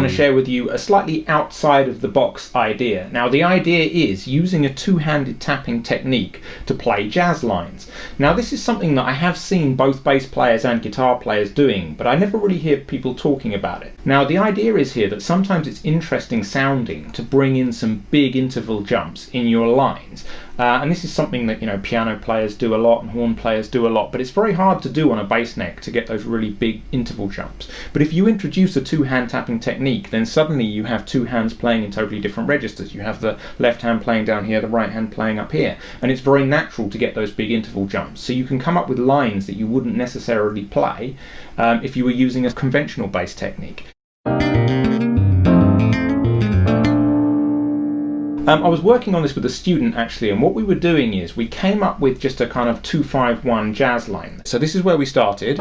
want to share with you a slightly outside of the box idea. Now, the idea is using a two-handed tapping technique to play jazz lines. Now, this is something that I have seen both bass players and guitar players doing, but I never really hear people talking about it. Now, the idea is here that sometimes it's interesting sounding to bring in some big interval jumps in your lines. And this is something that, piano players do a lot and horn players do a lot, but it's very hard to do on a bass neck to get those really big interval jumps. But if you introduce a two-hand tapping technique, then suddenly you have two hands playing in totally different registers. You have the left hand playing down here, the right hand playing up here, and it's very natural to get those big interval jumps. So you can come up with lines that you wouldn't necessarily play if you were using a conventional bass technique. I was working on this with a student actually, and what we were doing is we came up with just a kind of 2-5-1 jazz line. So this is where we started.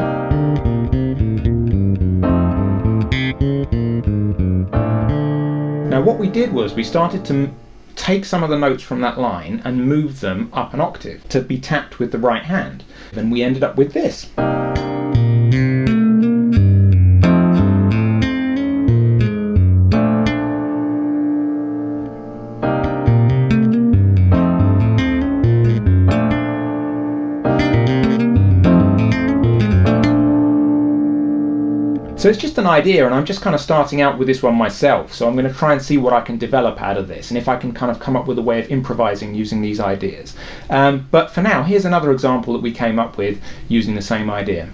Now what we did was we started to take some of the notes from that line and move them up an octave to be tapped with the right hand. Then we ended up with this. So it's just an idea, and I'm just kind of starting out with this one myself, so I'm going to try and see what I can develop out of this and if I can kind of come up with a way of improvising using these ideas. But for now, here's another example that we came up with using the same idea.